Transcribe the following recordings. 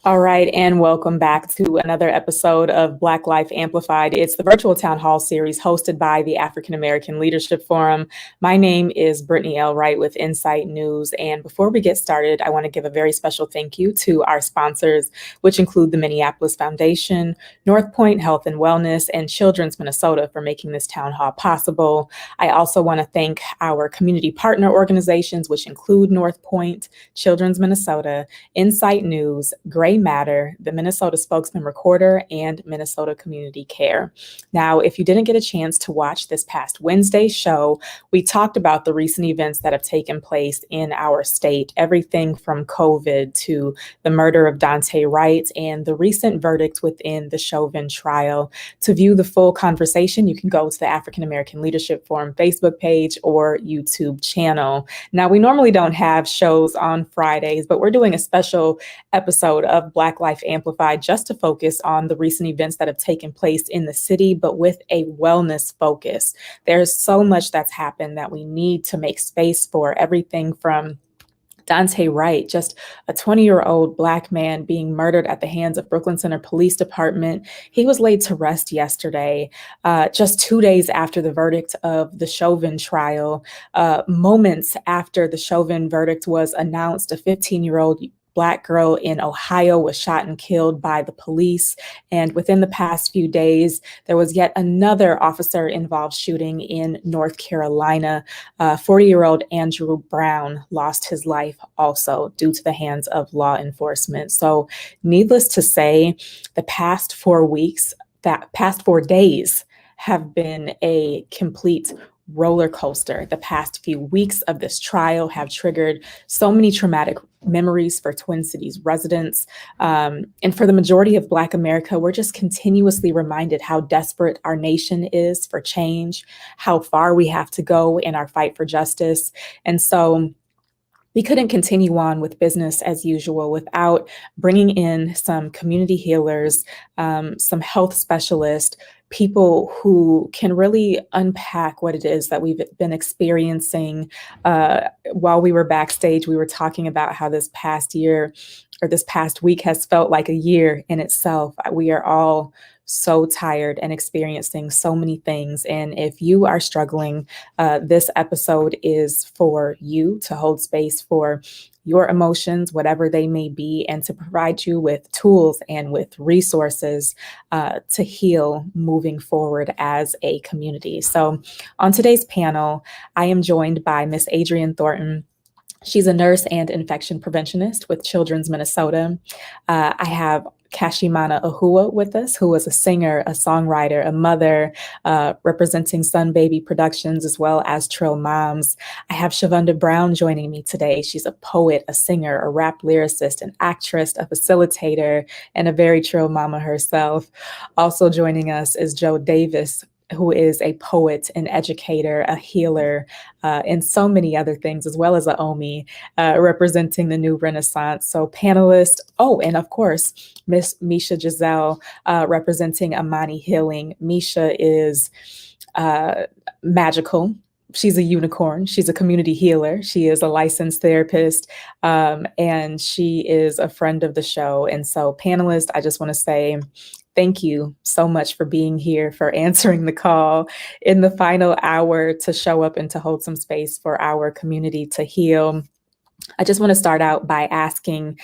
All right, and welcome back to another episode of Black Life Amplified. It's the virtual town hall series hosted by the African American Leadership Forum. My name is Brittany L. Wright with Insight News, and before we get started, I want to give a very special thank you to our sponsors, which include the Minneapolis Foundation, Northpoint Health and Wellness, and Children's Minnesota for making this town hall possible. I also want to thank our community partner organizations, which include Northpoint, Children's Minnesota, Insight News, Gray Matter, the Minnesota Spokesman-Recorder, and Minnesota Community Care. Now, if you didn't get a chance to watch this past Wednesday's show, we talked about the recent events that have taken place in our state, everything from COVID to the murder of Dante Wright and the recent verdict within the Chauvin trial. To view the full conversation, you can go to the African American Leadership Forum Facebook page or YouTube channel. Now, we normally don't have shows on Fridays, but we're doing a special episode of Black Life Amplified just to focus on the recent events that have taken place in the city, but with a wellness focus. There's so much that's happened that we need to make space for, everything from Dante Wright, just a 20-year-old Black man being murdered at the hands of Brooklyn Center Police Department. He was laid to rest yesterday, just 2 days after the verdict of the Chauvin trial. Moments after the Chauvin verdict was announced, a 15-year-old Black girl in Ohio was shot and killed by the police. And within the past few days, there was yet another officer-involved shooting in North Carolina. 40-year-old Andrew Brown lost his life also due to the hands of law enforcement. So needless to say, the past 4 days have been a complete roller coaster. The past few weeks of this trial have triggered so many traumatic memories for Twin Cities residents. And for the majority of Black America, we're just continuously reminded how desperate our nation is for change, how far we have to go in our fight for justice. And so we couldn't continue on with business as usual without bringing in some community healers, some health specialists, people who can really unpack what it is that we've been experiencing. While we were backstage, we were talking about how this past year or this past week has felt like a year in itself. We are all so tired and experiencing so many things. And if you are struggling, this episode is for you to hold space for your emotions, whatever they may be, and to provide you with tools and with resources to heal moving forward as a community. So on today's panel, I am joined by Miss Adriene Thornton. She's a nurse and infection preventionist with Children's Minnesota. I have Kashimana Afua with us, who is a singer, a songwriter, a mother, representing Sun Baby Productions, as well as Trill Moms. I have Shavonda Brown joining me today. She's a poet, a singer, a rap lyricist, an actress, a facilitator, and a very Trill Mama herself. Also joining us is Joe Davis, who is a poet, an educator, a healer, and so many other things, as well as a OMI, representing the New Renaissance. So panelist, and of course, Miss Misha Giselle, representing Amani Healing. Misha is magical. She's a unicorn. She's a community healer. She is a licensed therapist, and she is a friend of the show. And so panelists, I just want to say, thank you so much for being here, for answering the call in the final hour to show up and to hold some space for our community to heal. I just want to start out by asking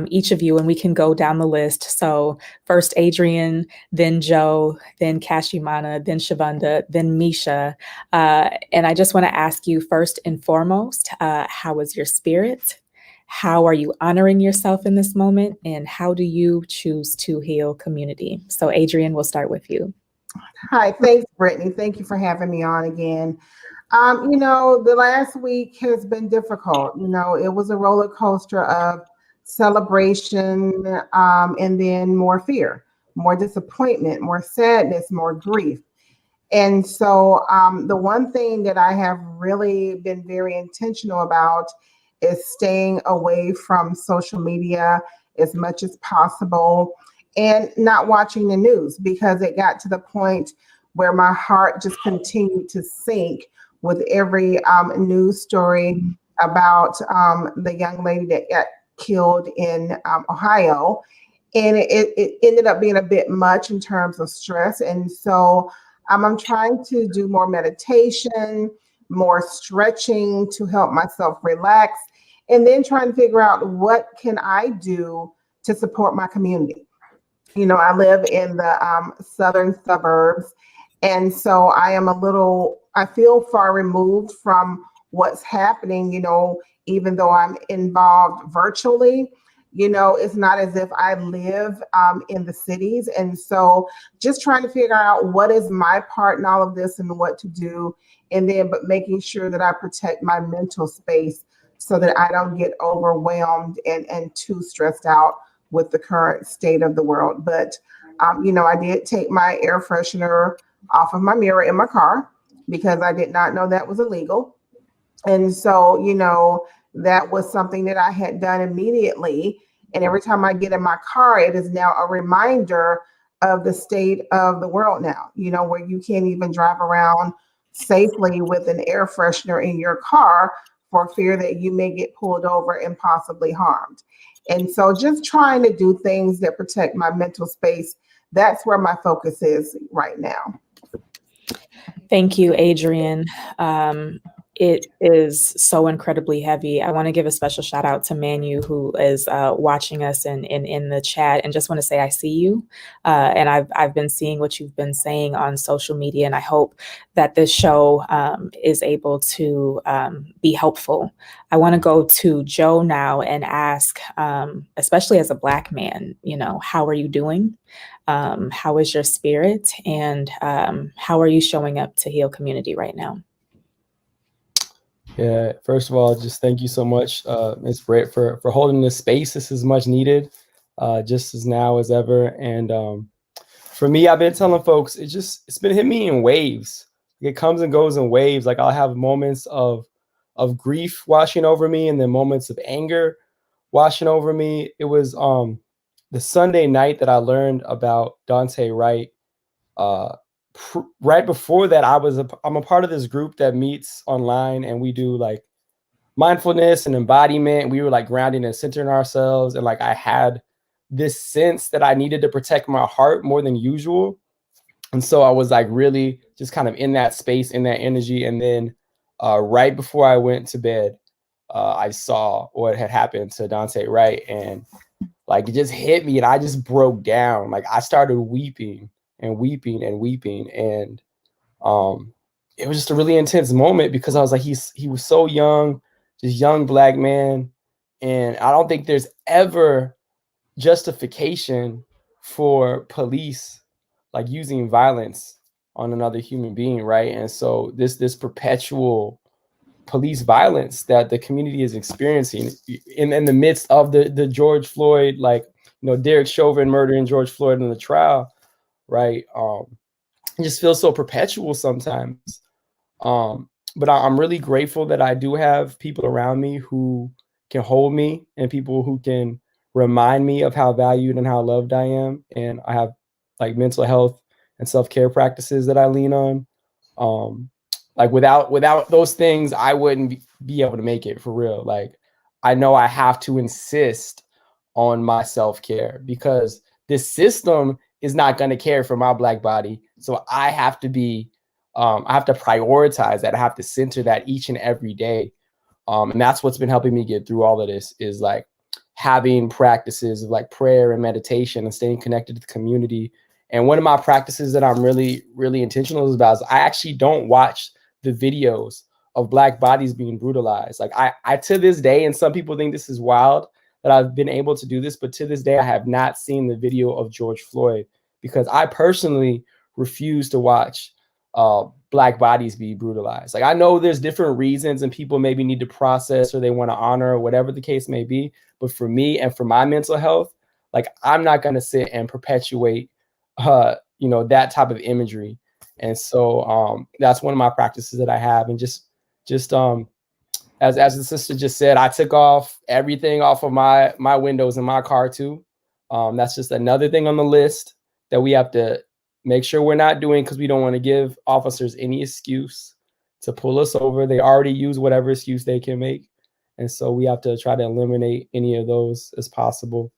each of you, and we can go down the list. So first Adriene, then Joe, then Kashimana, then Shavonda, then Misha. And I just want to ask you first and foremost, how is your spirit? How are you honoring yourself in this moment? And how do you choose to heal community? So Adriene, we'll start with you. Hi, thanks, Brittany. Thank you for having me on again. The last week has been difficult. It was a roller coaster of celebration, and then more fear, more disappointment, more sadness, more grief. And so the one thing that I have really been very intentional about is staying away from social media as much as possible and not watching the news, because it got to the point where my heart just continued to sink with every news story about the young lady that got killed in Ohio. and it ended up being a bit much in terms of stress. And so I'm trying to do more meditation, more stretching to help myself relax, and then trying to figure out what can I do to support my community. I live in the southern suburbs, and so I feel far removed from what's happening, even though I'm involved virtually. It's not as if I live in the cities. And so just trying to figure out what is my part in all of this and what to do. But making sure that I protect my mental space so that I don't get overwhelmed and too stressed out with the current state of the world. But, I did take my air freshener off of my mirror in my car because I did not know that was illegal. And so, that was something that I had done immediately. And every time I get in my car, it is now a reminder of the state of the world now, where you can't even drive around safely with an air freshener in your car for fear that you may get pulled over and possibly harmed. And so just trying to do things that protect my mental space, that's where my focus is right now. Thank you, Adriene. It is so incredibly heavy. I want to give a special shout out to Manu, who is watching us and in the chat, and just want to say I see you. And I've been seeing what you've been saying on social media, and I hope that this show is able to be helpful. I want to go to Joe now and ask, especially as a Black man, how are you doing? How is your spirit? And how are you showing up to heal community right now? Yeah, first of all, just thank you so much, Ms. Britt, for holding this space. This is much needed, just as now as ever. And for me, I've been telling folks, it's been hitting me in waves. It comes and goes in waves. Like I'll have moments of grief washing over me, and then moments of anger washing over me. It was the Sunday night that I learned about Dante Wright. Right before that, I'm a part of this group that meets online, and we do like mindfulness and embodiment. We were like grounding and centering ourselves, and like I had this sense that I needed to protect my heart more than usual, and so I was like really just kind of in that space, in that energy. And then right before I went to bed, I saw what had happened to Dante Wright, and like it just hit me, and I just broke down. Like I started weeping and weeping and weeping. And it was just a really intense moment because I was like, he was so young, just young Black man. And I don't think there's ever justification for police like using violence on another human being, right? And so this perpetual police violence that the community is experiencing in the midst of the George Floyd, Derek Chauvin murdering George Floyd in the trial, right? It just feels so perpetual sometimes. But I'm really grateful that I do have people around me who can hold me and people who can remind me of how valued and how loved I am. And I have like mental health and self-care practices that I lean on. Like without those things, I wouldn't be able to make it, for real. Like I know I have to insist on my self-care because this system is not going to care for my Black body. So I have to I have to prioritize that. I have to center that each and every day. And that's what's been helping me get through all of this, is like having practices of like prayer and meditation and staying connected to the community. And one of my practices that I'm really, really intentional about is I actually don't watch the videos of Black bodies being brutalized. Like I to this day, and some people think this is wild that I've been able to do this, but to this day, I have not seen the video of George Floyd because I personally refuse to watch Black bodies be brutalized. Like I know there's different reasons and people maybe need to process or they want to honor or whatever the case may be. But for me and for my mental health, like I'm not going to sit and perpetuate, that type of imagery. And so that's one of my practices that I have. And just as the sister just said, I took off everything off of my windows in my car too. That's just another thing on the list that we have to make sure we're not doing, because we don't want to give officers any excuse to pull us over. They already use whatever excuse they can make. And so we have to try to eliminate any of those as possible.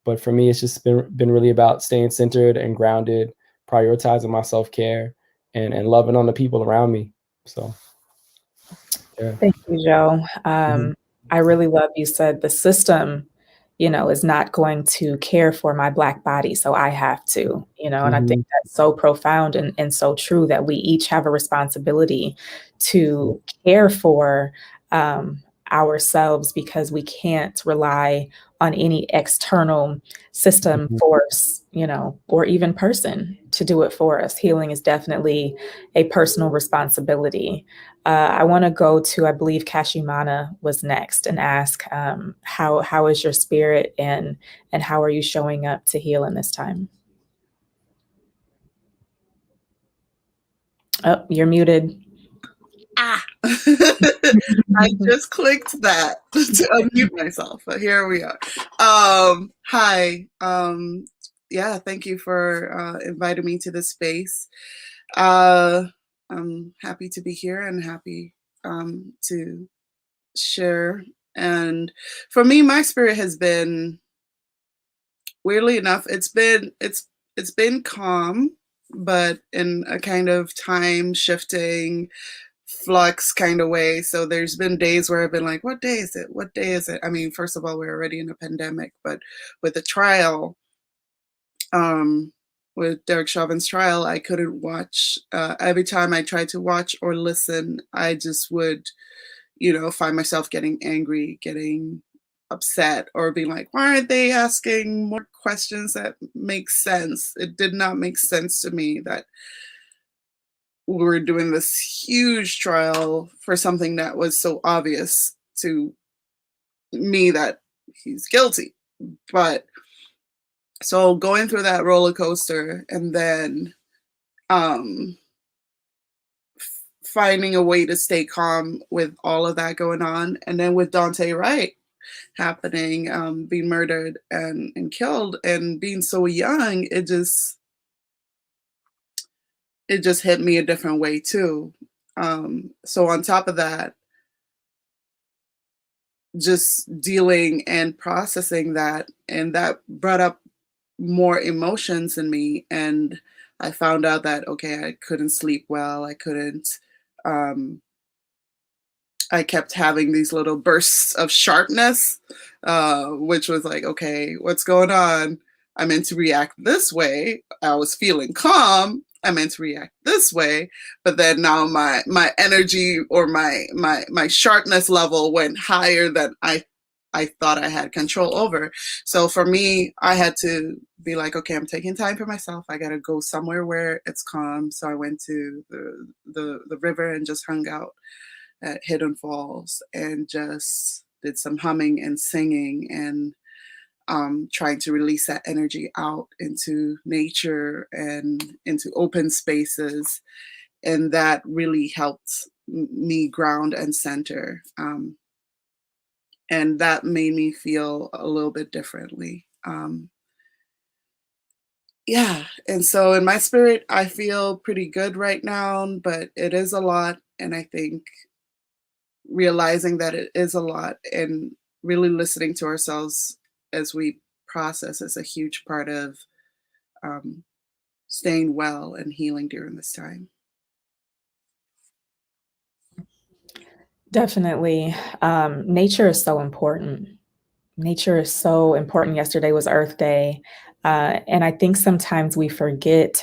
But for me, it's just been really about staying centered and grounded, prioritizing my self-care and loving on the people around me. So, yeah. Thank you, Joe. Mhm. I really love you said the system, is not going to care for my Black body, so I have to, and I think Mhm. that's so profound and so true that we each have a responsibility to care for ourselves because we can't rely on any external system, Mhm. force, or even person to do it for us. Healing is definitely a personal responsibility. I want to go to, I believe Kashimana was next and ask, how is your spirit and how are you showing up to heal in this time? Oh, you're muted. I just clicked that to unmute myself, but here we are. Hi. Yeah, thank you for inviting me to this space. I'm happy to be here and happy to share. And for me, my spirit has been, weirdly enough, it's been calm, but in a kind of time shifting flux kind of way. So there's been days where I've been like, what day is it? What day is it? I mean, first of all, we're already in a pandemic, but with the trial, with Derek Chauvin's trial, I couldn't watch. Every time I tried to watch or listen, I just would, find myself getting angry, getting upset, or being like, why aren't they asking more questions that make sense? It did not make sense to me that we were doing this huge trial for something that was so obvious to me that he's guilty. But so going through that roller coaster and then finding a way to stay calm with all of that going on, and then with Dante Wright happening, being murdered and killed and being so young, it just hit me a different way too. So on top of that, just dealing and processing that, and that brought up more emotions in me. And I found out that, okay, I couldn't sleep well. um I kept having these little bursts of sharpness, which was like, okay, what's going on? I meant to react this way. I was feeling calm. I meant to react this way, but then now my energy or my sharpness level went higher than I thought I had control over. So for me, I had to be like, okay, I'm taking time for myself. I got to go somewhere where it's calm. So I went to the river and just hung out at Hidden Falls and just did some humming and singing and trying to release that energy out into nature and into open spaces. And that really helped me ground and center. And that made me feel a little bit differently. Yeah. And so in my spirit, I feel pretty good right now, but it is a lot. And I think realizing that it is a lot and really listening to ourselves as we process is a huge part of um, staying well and healing during this time. Definitely. Nature is so important. Nature is so important. Yesterday was Earth Day. And I think sometimes we forget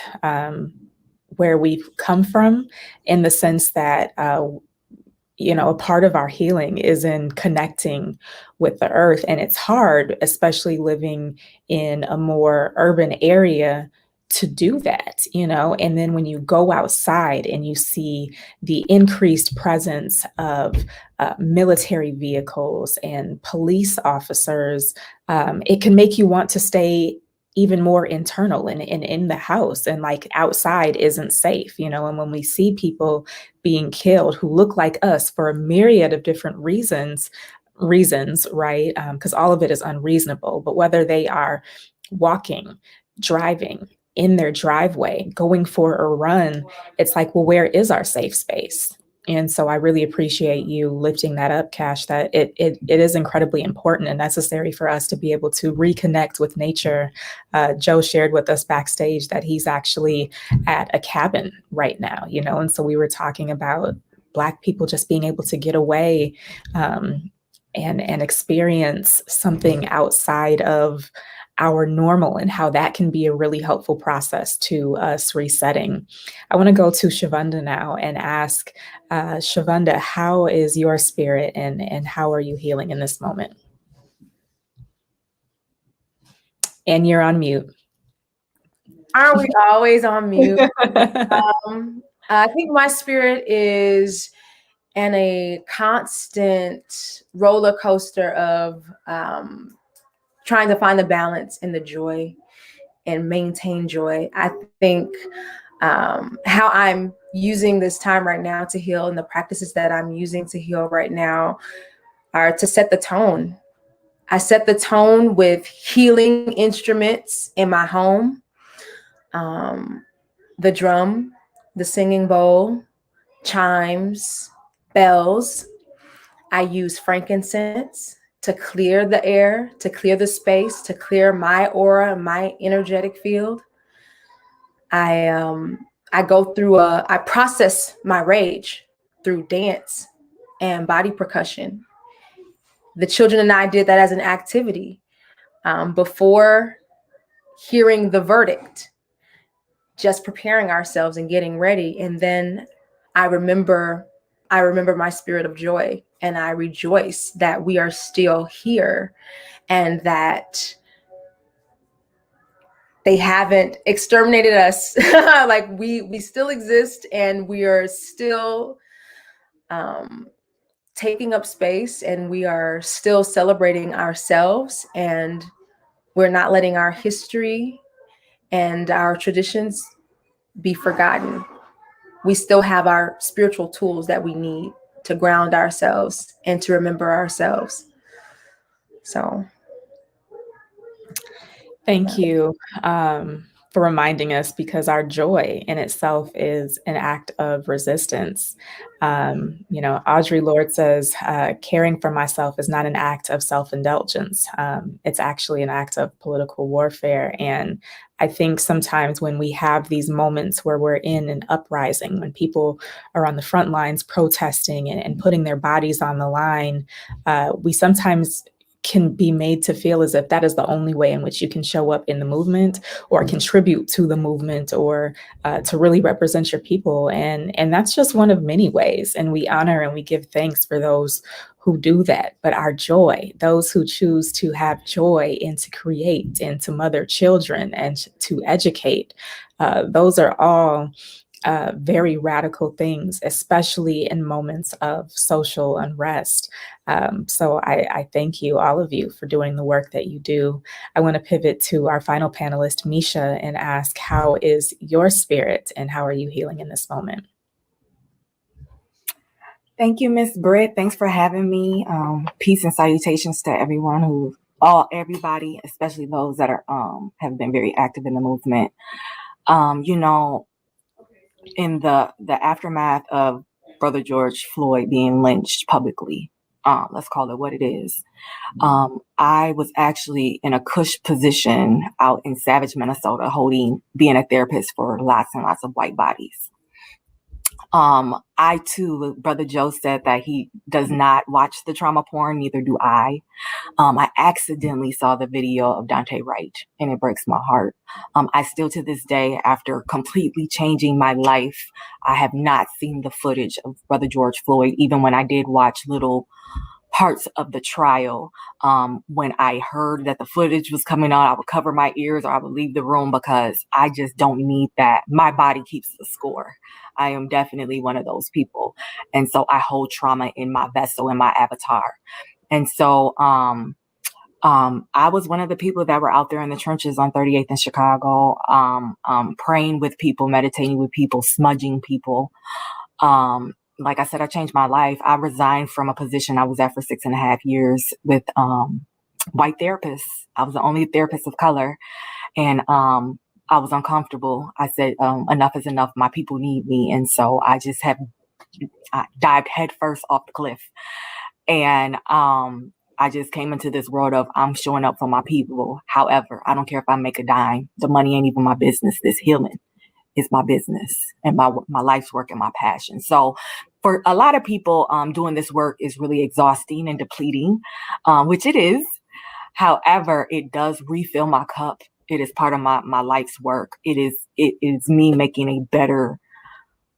where we've come from in the sense that a part of our healing is in connecting with the earth. And it's hard, especially living in a more urban area, to do that, and then when you go outside and you see the increased presence of military vehicles and police officers, it can make you want to stay even more internal and in the house, and like outside isn't safe, and when we see people being killed who look like us for a myriad of different reasons, right? Because all of it is unreasonable, but whether they are walking, driving, in their driveway, going for a run, it's like, well, where is our safe space? And so I really appreciate you lifting that up, Cash, that it is incredibly important and necessary for us to be able to reconnect with nature. Joe shared with us backstage that he's actually at a cabin right now, and so we were talking about Black people just being able to get away and experience something outside of our normal, and how that can be a really helpful process to us resetting. I want to go to Shavonda now and ask Shavonda, how is your spirit and how are you healing in this moment? And you're on mute. Aren't we always on mute? I think my spirit is in a constant roller coaster of trying to find the balance and the joy and maintain joy. I think how I'm using this time right now to heal, and the practices that I'm using to heal right now are to set the tone. I set the tone with healing instruments in my home. The drum, the singing bowl, chimes, bells. I use frankincense to clear the air, to clear the space, to clear my aura, my energetic field. I process my rage through dance and body percussion. The children and I did that as an activity before hearing the verdict, just preparing ourselves and getting ready. And then I remember my spirit of joy, and I rejoice that we are still here and that they haven't exterminated us. Like we still exist, and we are still taking up space, and we are still celebrating ourselves, and we're not letting our history and our traditions be forgotten. We still have our spiritual tools that we need to ground ourselves and to remember ourselves. So thank you for reminding us, because our joy in itself is an act of resistance. Audre Lorde says, caring for myself is not an act of self-indulgence. It's actually an act of political warfare. And I think sometimes when we have these moments where we're in an uprising, when people are on the front lines protesting and putting their bodies on the line, we sometimes can be made to feel as if that is the only way in which you can show up in the movement or contribute to the movement or to really represent your people. And that's just one of many ways. And we honor and we give thanks for those who do that. But our joy, those who choose to have joy and to create and to mother children and to educate, those are all very radical things, especially in moments of social unrest. So I thank you, all of you, for doing the work that you do. I want to pivot to our final panelist, Misha, and ask, how is your spirit and how are you healing in this moment? Thank you, Miss Britt. Thanks for having me. Peace and salutations to everyone everybody, especially those that are have been very active in the movement. In the aftermath of Brother George Floyd being lynched publicly, let's call it what it is, I was actually in a cush position out in Savage, Minnesota, being a therapist for lots and lots of white bodies. I too, Brother Joe said that he does not watch the trauma porn, neither do I. I accidentally saw the video of Dante Wright, and it breaks my heart. I still, to this day, after completely changing my life, I have not seen the footage of Brother George Floyd, even when I did watch little parts of the trial. When I heard that the footage was coming on, I would cover my ears or I would leave the room, because I just don't need that. My body keeps the score. I am definitely one of those people. And so I hold trauma in my vessel, in my avatar. And so I was one of the people that were out there in the trenches on 38th in Chicago, praying with people, meditating with people, smudging people. Like I said, I changed my life. I resigned from a position I was at for 6.5 years with white therapists. I was the only therapist of color. And I was uncomfortable. I said, enough is enough. My people need me. And so I just have dived headfirst off the cliff. And I just came into this world of I'm showing up for my people. However, I don't care if I make a dime. The money ain't even my business. This healing is my business and my life's work and my passion. So for a lot of people, doing this work is really exhausting and depleting, which it is. However, it does refill my cup. It is part of my life's work. It is me making a better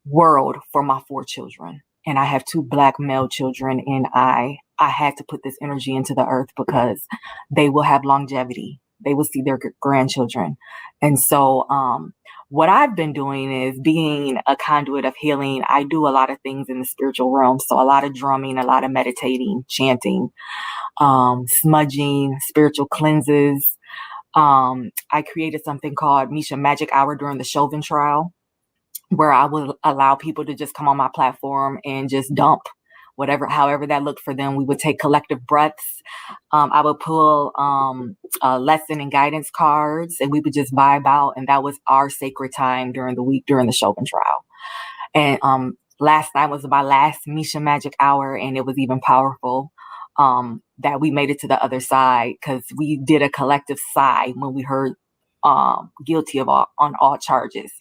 world for my 4 children. And I have 2 Black male children, and I had to put this energy into the earth because they will have longevity. They will see their grandchildren. And so what I've been doing is being a conduit of healing. I do a lot of things in the spiritual realm. So a lot of drumming, a lot of meditating, chanting, smudging, spiritual cleanses. I created something called Misha Magic Hour during the Chauvin trial, where I would allow people to just come on my platform and just dump however that looked for them. We would take collective breaths. I would pull lesson and guidance cards, and we would just vibe out. And that was our sacred time during the week, during the Chauvin trial. And last night was my last Misha Magic Hour, and it was even powerful that we made it to the other side, because we did a collective sigh when we heard guilty on all charges.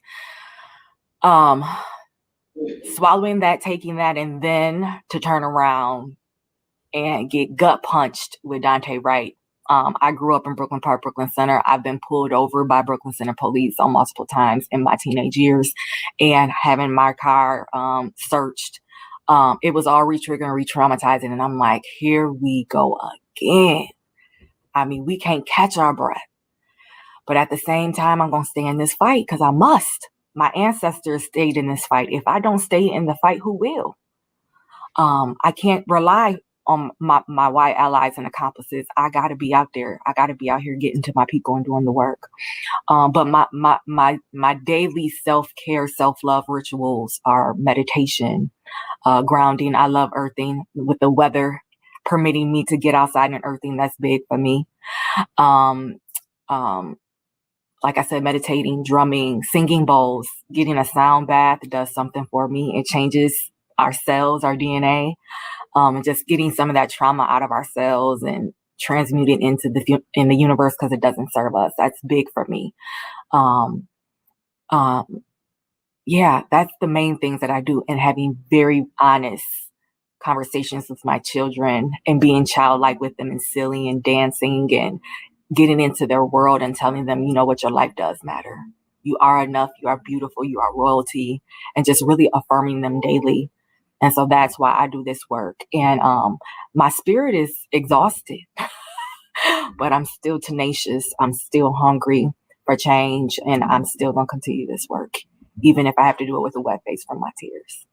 Swallowing that, taking that, and then to turn around and get gut punched with Dante Wright. I grew up in Brooklyn Park, Brooklyn Center. I've been pulled over by Brooklyn Center police on multiple times in my teenage years, and having my car searched. It was all re-triggering, re-traumatizing. And I'm like, here we go again. I mean, we can't catch our breath. But at the same time, I'm going to stay in this fight because I must. My ancestors stayed in this fight. If I don't stay in the fight, who will? I can't rely on my white allies and accomplices. I got to be out there. I got to be out here getting to my people and doing the work. But my daily self-care, self-love rituals are meditation, grounding. I love earthing. With the weather permitting me to get outside and earthing, that's big for me. Like I said, meditating, drumming, singing bowls, getting a sound bath does something for me. It changes our cells, our DNA, and just getting some of that trauma out of our cells and transmuting into in the universe because it doesn't serve us. That's big for me. Yeah, that's the main things that I do, and having very honest conversations with my children and being childlike with them and silly and dancing and getting into their world and telling them, you know what, your life does matter. You are enough. You are beautiful. You are royalty, and just really affirming them daily. And so that's why I do this work. And my spirit is exhausted, but I'm still tenacious. I'm still hungry for change, and I'm still going to continue this work, even if I have to do it with a wet face from my tears.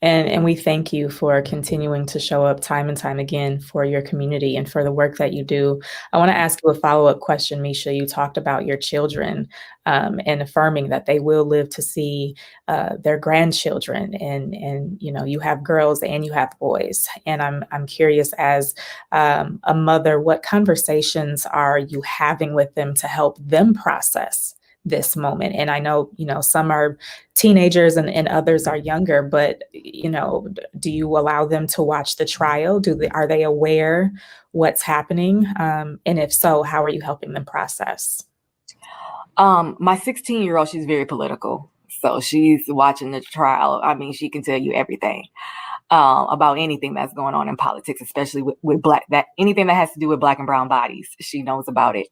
And we thank you for continuing to show up time and time again for your community and for the work that you do. I want to ask you a follow-up question, Misha. You talked about your children and affirming that they will live to see their grandchildren, and you know, you have girls and you have boys. And I'm curious, as a mother, what conversations are you having with them to help them process this moment? And I know, you know, some are teenagers and others are younger, but, you know, do you allow them to watch the trial? Are they aware what's happening? And if so, how are you helping them process? My 16-year-old, she's very political. So she's watching the trial. I mean, she can tell you everything about anything that's going on in politics, especially with anything that has to do with Black and brown bodies. She knows about it.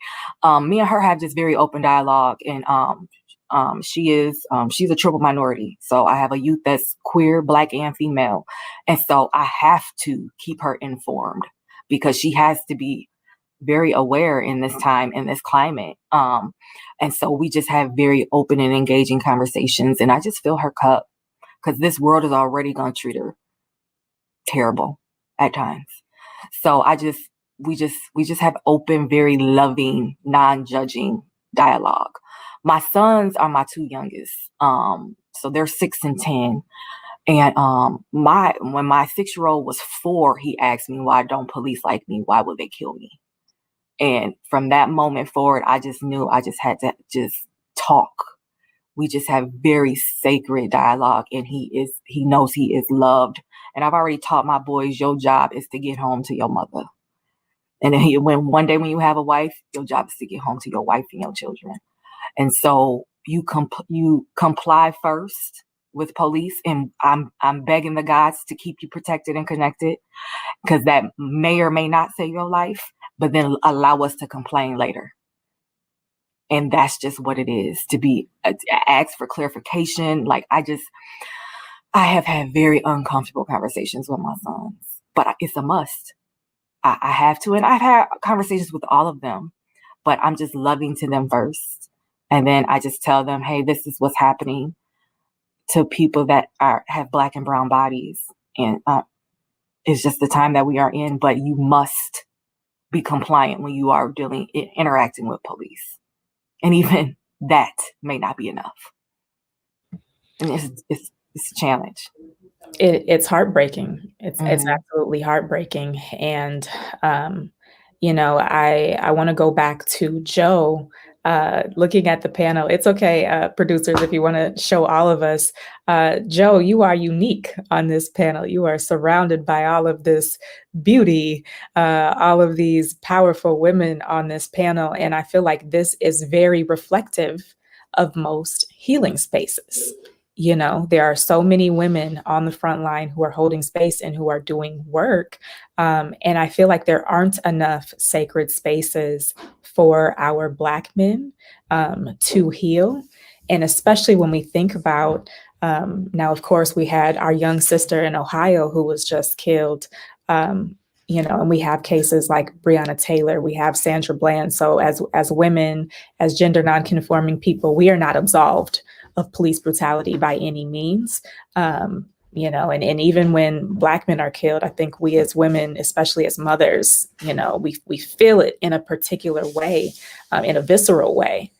Me and her have this very open dialogue, and she's a triple minority. So I have a youth that's queer, Black, and female. And so I have to keep her informed because she has to be very aware in this time, in this climate. And so we just have very open and engaging conversations, and I just fill her cup because this world is already going to treat her terrible at times. So we just have open, very loving, non-judging dialogue. My sons are my 2 youngest. So they're 6 and 10. And when my 6-year-old was 4, he asked me, why don't police like me? Why would they kill me? And from that moment forward, I just knew I just had to just talk We just have very sacred dialogue, and he knows he is loved. And I've already taught my boys, your job is to get home to your mother. And then when one day when you have a wife, your job is to get home to your wife and your children. And so you comply first with police, and I'm begging the gods to keep you protected and connected, because that may or may not save your life, but then allow us to complain later. And that's just what it is, to be asked for clarification. Like, I have had very uncomfortable conversations with my sons, but it's a must. I have to, and I've had conversations with all of them, but I'm just loving to them first. And then I just tell them, hey, this is what's happening to people that have Black and brown bodies. And it's just the time that we are in, but you must be compliant when you are interacting with police. And even that may not be enough. And it's a challenge. It's heartbreaking. It's absolutely heartbreaking. And, you know, I want to go back to Joe, looking at the panel. It's okay, producers, if you want to show all of us. Joe, you are unique on this panel. You are surrounded by all of this beauty, all of these powerful women on this panel. And I feel like this is very reflective of most healing spaces. You know, there are so many women on the front line who are holding space and who are doing work. And I feel like there aren't enough sacred spaces for our Black men to heal. And especially when we think about, now, of course, we had our young sister in Ohio who was just killed, you know, and we have cases like Breonna Taylor, we have Sandra Bland. So as women, as gender nonconforming people, we are not absolved of police brutality by any means. You know, and even when Black men are killed, I think we as women, especially as mothers, you know, we feel it in a particular way, in a visceral way.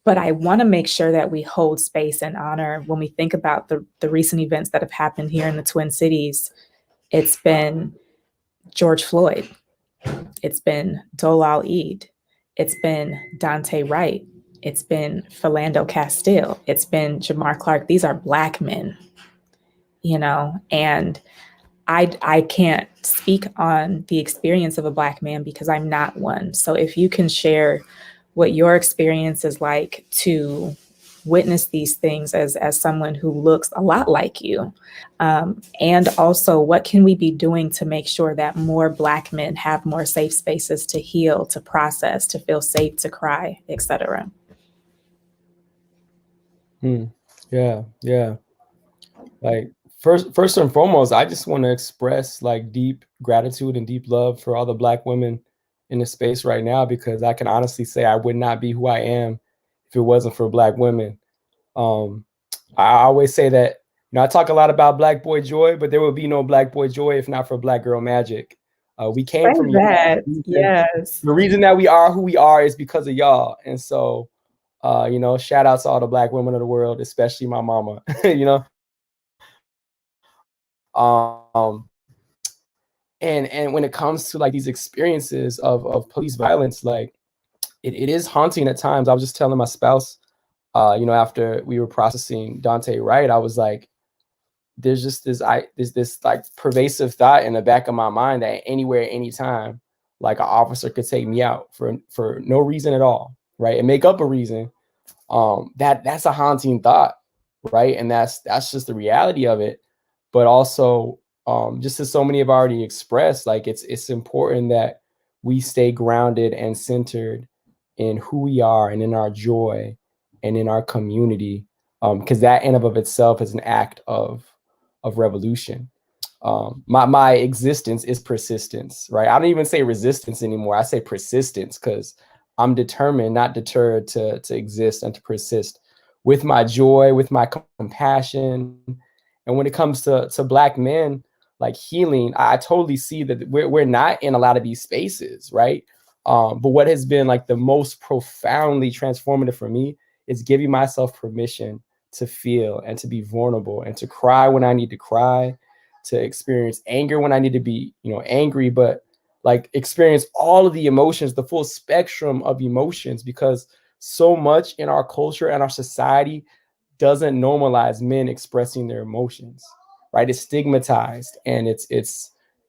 But I want to make sure that we hold space and honor when we think about the recent events that have happened here in the Twin Cities. It's been George Floyd. It's been Dolal Eid. It's been Dante Wright. It's been Philando Castile. It's been Jamar Clark. These are Black men, you know, and I can't speak on the experience of a Black man because I'm not one. So if you can share what your experience is like to witness these things as someone who looks a lot like you, and also what can we be doing to make sure that more Black men have more safe spaces to heal, to process, to feel safe, to cry, etc. Yeah. Like first and foremost, I just want to express like deep gratitude and deep love for all the Black women in the space right now, because I can honestly say I would not be who I am if it wasn't for Black women. I always say that, you know, I talk a lot about Black boy joy, but there would be no Black boy joy if not for Black girl magic. We came from that. Yes. The reason that we are who we are is because of y'all. And so, you know, shout out to all the Black women of the world, especially my mama, you know. And when it comes to like these experiences of police violence, like it is haunting at times. I was just telling my spouse, you know, after we were processing Dante Wright, I was like, there's this like pervasive thought in the back of my mind that anywhere, anytime, like an officer could take me out for no reason at all, right? And make up a reason. That's a haunting thought, right? And that's just the reality of it. But also, just as so many have already expressed, like it's important that we stay grounded and centered in who we are and in our joy and in our community, because that in and of itself is an act of revolution. My existence is persistence, right? I don't even say resistance anymore. I say persistence, because I'm determined, not deterred, to exist and to persist with my joy, with my compassion. And when it comes to Black men, like healing, I totally see that we're not in a lot of these spaces, right? But what has been like the most profoundly transformative for me is giving myself permission to feel and to be vulnerable and to cry when I need to cry, to experience anger when I need to be, you know, angry, but like experience all of the emotions, the full spectrum of emotions, because so much in our culture and our society doesn't normalize men expressing their emotions, right? It's stigmatized, and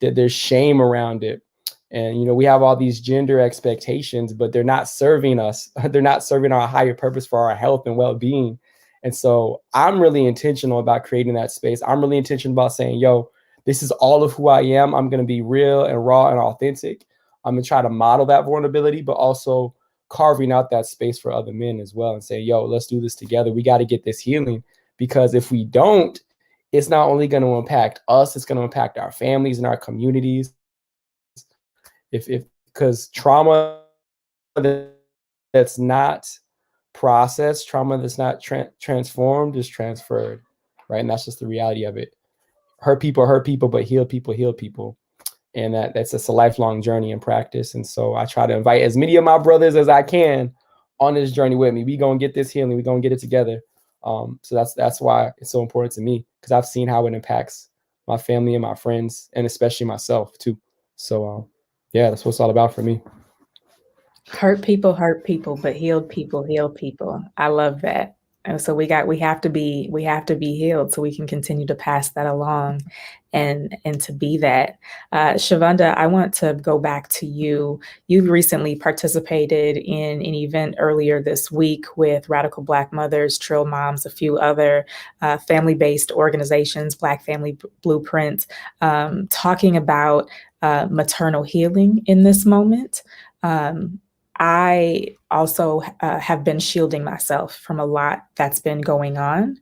there's shame around it. And, you know, we have all these gender expectations, but they're not serving us. They're not serving our higher purpose for our health and well-being. And so I'm really intentional about creating that space. I'm really intentional about saying, yo, this is all of who I am. I'm going to be real and raw and authentic. I'm going to try to model that vulnerability, but also carving out that space for other men as well, and say, yo, let's do this together. We got to get this healing, because if we don't, it's not only going to impact us, it's going to impact our families and our communities. Because trauma that's not processed, trauma that's not transformed is transferred, right? And that's just the reality of it. Hurt people, but heal people. And that's just a lifelong journey and practice. And so I try to invite as many of my brothers as I can on this journey with me. We gonna get this healing. We gonna get it together. So that's why it's so important to me, because I've seen how it impacts my family and my friends, and especially myself too. So yeah, that's what it's all about for me. Hurt people, but healed people, heal people. I love that. And so we have to be healed so we can continue to pass that along and to be that. Shavonda, I want to go back to you. You recently participated in an event earlier this week with Radical Black Mothers, Trill Moms, a few other family-based organizations, Black Family Blueprint, talking about maternal healing in this moment. I also have been shielding myself from a lot that's been going on,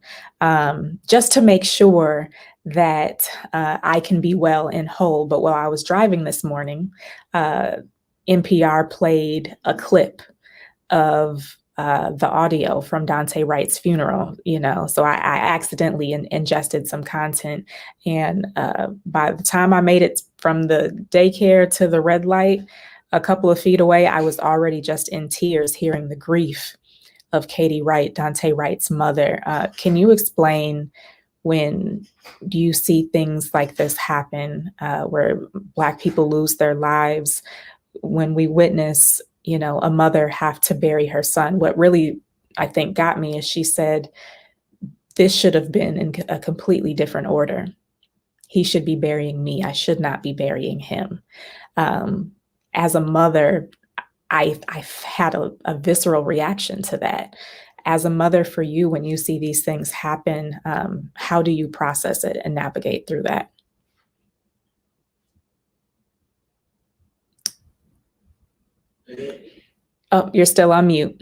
just to make sure that I can be well and whole. But while I was driving this morning, NPR played a clip of the audio from Dante Wright's funeral, you know, so I accidentally ingested some content. And by the time I made it from the daycare to the red light, a couple of feet away, I was already just in tears hearing the grief of Katie Wright, Dante Wright's mother. Can you explain, when you see things like this happen, where Black people lose their lives, when we witness, you know, a mother have to bury her son? What really, I think, got me is she said, this should have been in a completely different order. He should be burying me. I should not be burying him. As a mother, I've had a visceral reaction to that. As a mother, for you, when you see these things happen, how do you process it and navigate through that? Oh, you're still on mute.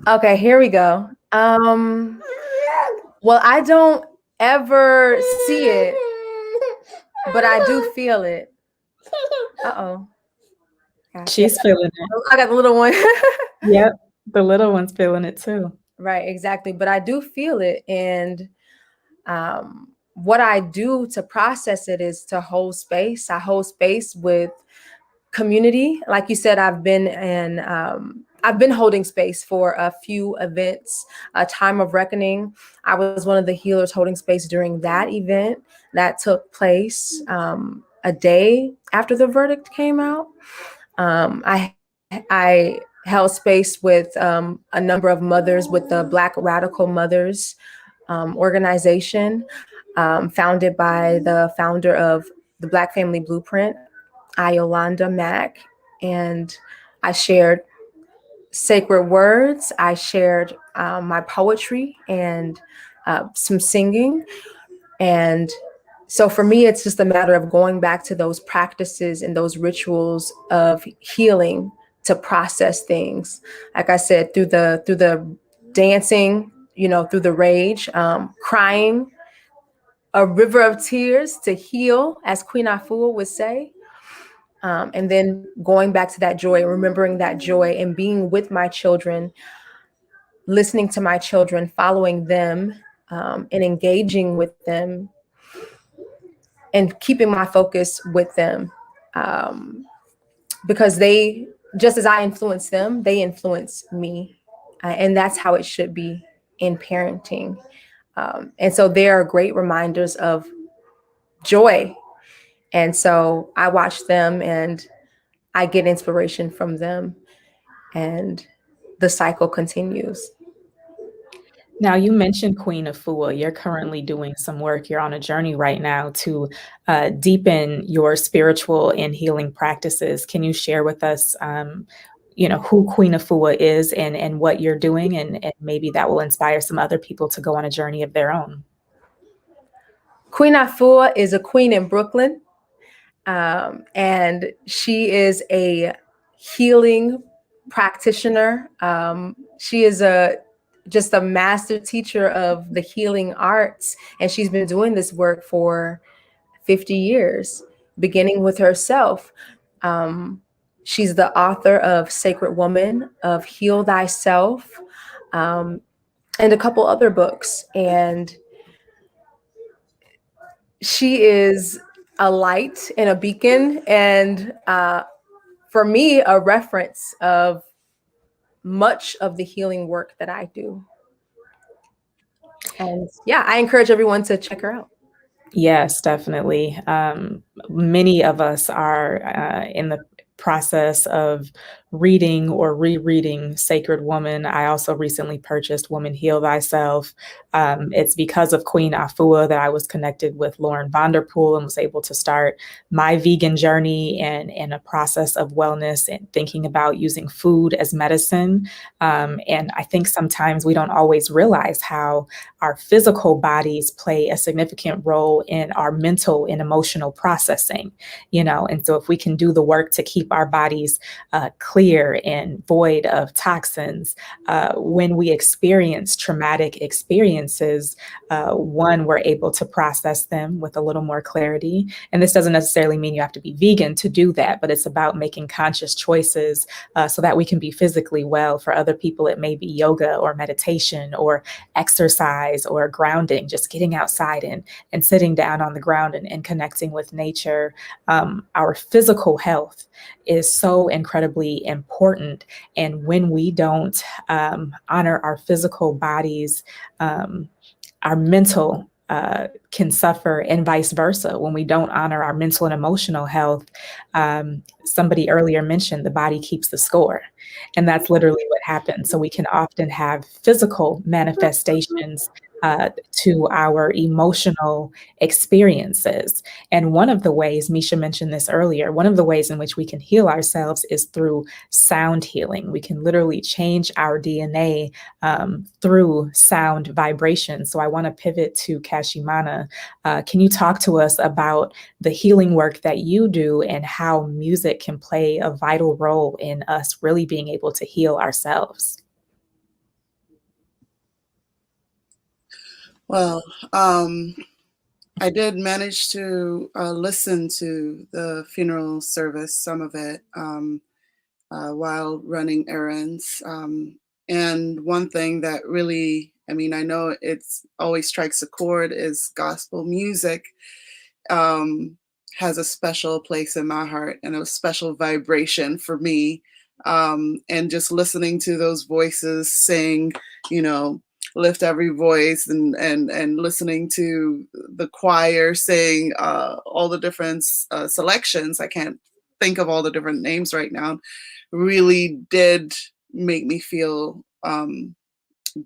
Okay, here we go. Well, I don't ever see it, but I do feel it. Uh-oh. She's feeling it. I got the little one. Yep, the little one's feeling it too. Right, exactly. But I do feel it. And what I do to process it is to hold space. I hold space with community. Like you said, I've been holding space for a few events. A Time of Reckoning, I was one of the healers holding space during that event that took place a day after the verdict came out. I held space with a number of mothers with the Black Radical Mothers organization, founded by the founder of the Black Family Blueprint, Yolanda Mack. And I shared sacred words. I shared my poetry and some singing. And so for me, it's just a matter of going back to those practices and those rituals of healing to process things. Like I said, through the dancing, you know, through the rage, crying, a river of tears to heal, as Queen Afua would say. And then going back to that joy, remembering that joy and being with my children, listening to my children, following them, and engaging with them, and keeping my focus with them, because they, just as I influence them, they influence me. And that's how it should be in parenting. And so they are great reminders of joy. And so I watch them and I get inspiration from them. And the cycle continues. Now, you mentioned Queen Afua. You're currently doing some work. You're on a journey right now to deepen your spiritual and healing practices. Can you share with us, who Queen Afua is and what you're doing, and maybe that will inspire some other people to go on a journey of their own? Queen Afua is a queen in Brooklyn, and she is a healing practitioner. She is just a master teacher of the healing arts, and she's been doing this work for 50 years, beginning with herself. She's the author of Sacred Woman, of Heal Thyself, and a couple other books. And she is a light and a beacon, and for me, a reference of much of the healing work that I do. And yeah, I encourage everyone to check her out. Yes, definitely. Many of us are in the process of reading or rereading Sacred Woman. I also recently purchased Woman Heal Thyself. It's because of Queen Afua that I was connected with Lauren Vanderpool and was able to start my vegan journey and a process of wellness and thinking about using food as medicine. And I think sometimes we don't always realize how our physical bodies play a significant role in our mental and emotional processing, and so if we can do the work to keep our bodies clear and void of toxins, when we experience traumatic experiences, we're able to process them with a little more clarity. And this doesn't necessarily mean you have to be vegan to do that, but it's about making conscious choices so that we can be physically well. For other people, it may be yoga or meditation or exercise or grounding, just getting outside and sitting down on the ground and connecting with nature. Our physical health is so incredibly important. And when we don't honor our physical bodies, our mental can suffer, and vice versa. When we don't honor our mental and emotional health, somebody earlier mentioned the body keeps the score. And that's literally what happens. So we can often have physical manifestations to our emotional experiences. And one of the ways, Misha mentioned this earlier, one of the ways in which we can heal ourselves is through sound healing. We can literally change our DNA through sound vibration. So I want to pivot to Kashimana. Can you talk to us about the healing work that you do and how music can play a vital role in us really being able to heal ourselves? Well, I did manage to listen to the funeral service, some of it, while running errands. And one thing that really, I know it's always strikes a chord, is gospel music has a special place in my heart and a special vibration for me. And just listening to those voices sing, lift every voice, and listening to the choir sing all the different selections. I can't think of all the different names right now. Really did make me feel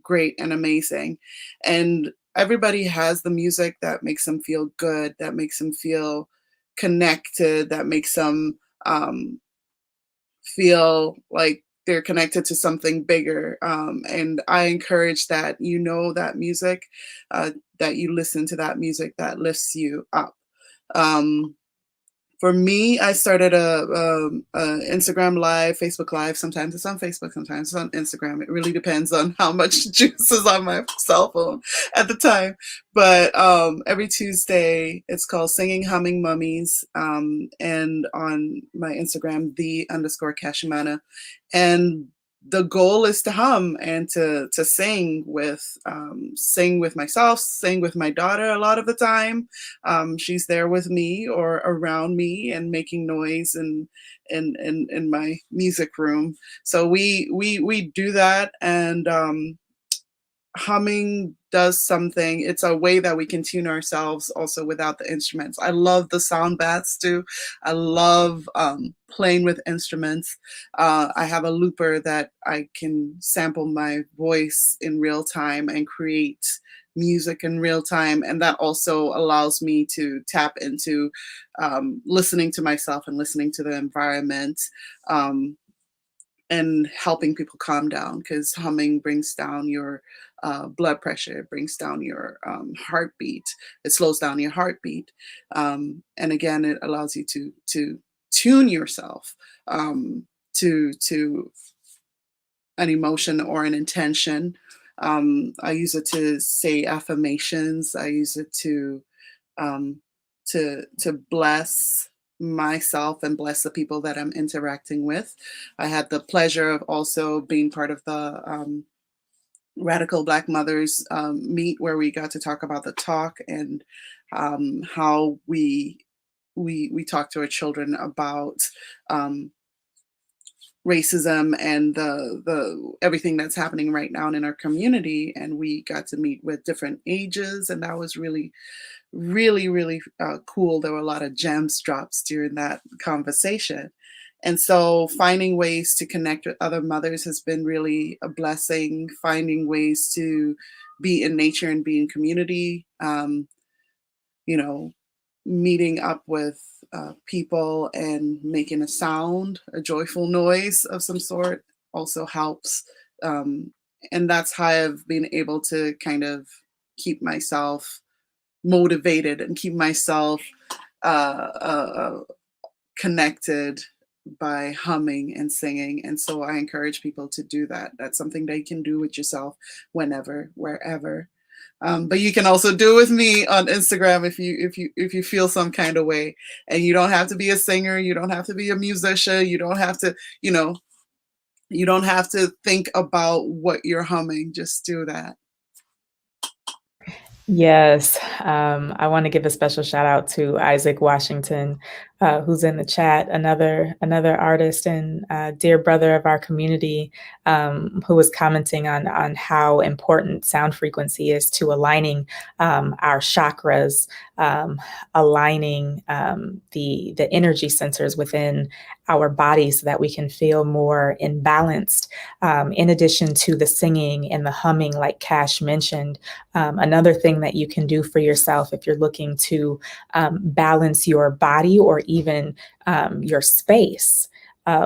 great and amazing. And everybody has the music that makes them feel good, that makes them feel connected, that makes them feel like they're connected to something bigger. And I encourage that that music, that you listen to that music that lifts you up. For me, I started a Instagram Live, Facebook Live. Sometimes it's on Facebook, sometimes it's on Instagram. It really depends on how much juice is on my cell phone at the time. But every Tuesday, it's called Singing Humming Mummies, and on my Instagram, _Kashimana. And the goal is to hum and to sing with myself, sing with my daughter a lot of the time. She's there with me or around me and making noise in my music room. So we do that, and humming does something. It's a way that we can tune ourselves also without the instruments. I love the sound baths too. I love playing with instruments. I have a looper that I can sample my voice in real time and create music in real time. And that also allows me to tap into listening to myself and listening to the environment. And helping people calm down, because humming brings down your blood pressure, it brings down your heartbeat, it slows down your heartbeat. And again, it allows you to tune yourself to an emotion or an intention. I use it to say affirmations. I use it to bless myself and bless the people that I'm interacting with. I had the pleasure of also being part of the Radical Black Mothers meet, where we got to talk about the talk and how we talk to our children about racism and the everything that's happening right now in our community. And we got to meet with different ages, and that was really cool. There were a lot of gems drops during that conversation. And so finding ways to connect with other mothers has been really a blessing. Finding ways to be in nature and be in community, meeting up with people and making a sound, a joyful noise of some sort also helps. And that's how I've been able to kind of keep myself motivated and keep myself connected by humming and singing. And so I encourage people to do that. That's something that you can do with yourself whenever, wherever. But you can also do it with me on Instagram if you feel some kind of way. And you don't have to be a singer, you don't have to be a musician, you don't have to, you don't have to think about what you're humming. Just do that. Yes, I want to give a special shout out to Isaac Washington, who's in the chat, another artist and dear brother of our community, who was commenting on how important sound frequency is to aligning our chakras, aligning the energy centers within our body so that we can feel more imbalanced. In addition to the singing and the humming, like Cash mentioned, another thing that you can do for yourself if you're looking to balance your body or even your space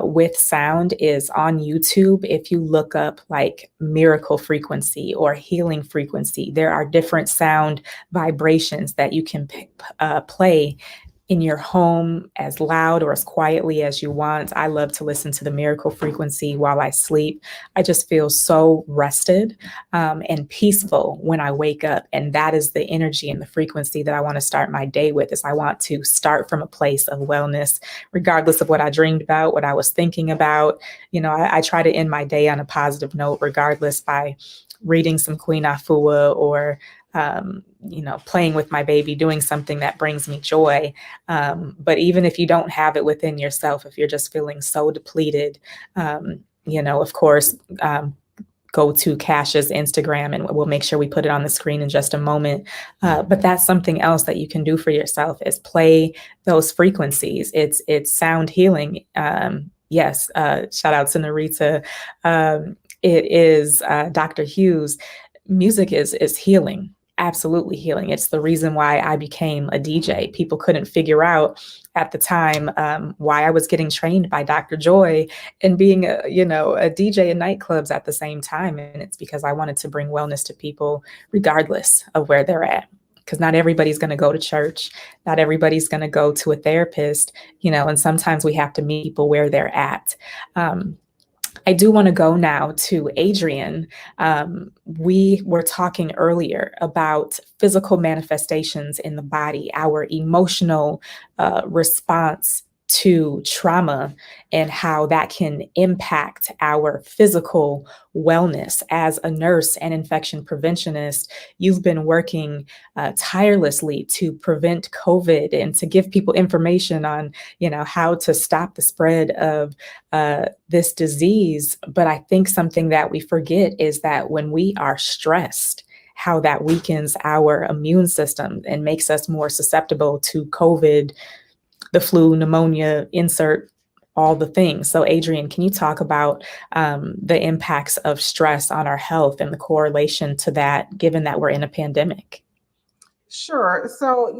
with sound is on YouTube. If you look up like miracle frequency or healing frequency, there are different sound vibrations that you can play in your home as loud or as quietly as you want. I love to listen to the miracle frequency while I sleep. I just feel so rested and peaceful when I wake up. And that is the energy and the frequency that I want to start my day with. Is I want to start from a place of wellness, regardless of what I dreamed about, what I was thinking about. I try to end my day on a positive note, regardless, by reading some Queen Afua or playing with my baby, doing something that brings me joy. But even if you don't have it within yourself, if you're just feeling so depleted, of course, go to Cash's Instagram and we'll make sure we put it on the screen in just a moment. But that's something else that you can do for yourself, is play those frequencies. It's sound healing. Yes. Shout out to Narita. It is Dr. Hughes. Music is healing. Absolutely healing. It's the reason why I became a DJ. People couldn't figure out at the time why I was getting trained by Dr. Joy and being a DJ in nightclubs at the same time. And it's because I wanted to bring wellness to people regardless of where they're at. Because not everybody's going to go to church. Not everybody's going to go to a therapist, and sometimes we have to meet people where they're at. I do want to go now to Adriene. We were talking earlier about physical manifestations in the body, our emotional response to trauma, and how that can impact our physical wellness. As a nurse and infection preventionist, you've been working tirelessly to prevent COVID and to give people information on, how to stop the spread of this disease. But I think something that we forget is that when we are stressed, how that weakens our immune system and makes us more susceptible to COVID, the flu, pneumonia, insert all the things. So Adriene, can you talk about the impacts of stress on our health and the correlation to that, given that we're in a pandemic? Sure. So,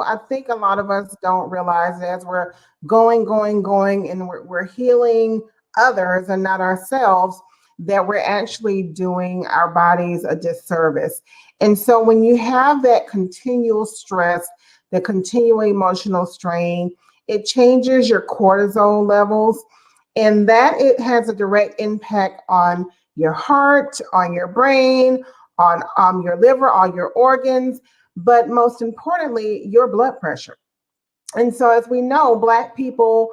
I think a lot of us don't realize as we're going, and we're healing others and not ourselves, that we're actually doing our bodies a disservice. And so when you have that continual stress, the continual emotional strain, it changes your cortisol levels, and that it has a direct impact on your heart, on your brain, on your liver, on your organs, but most importantly, your blood pressure. And so, as we know, Black people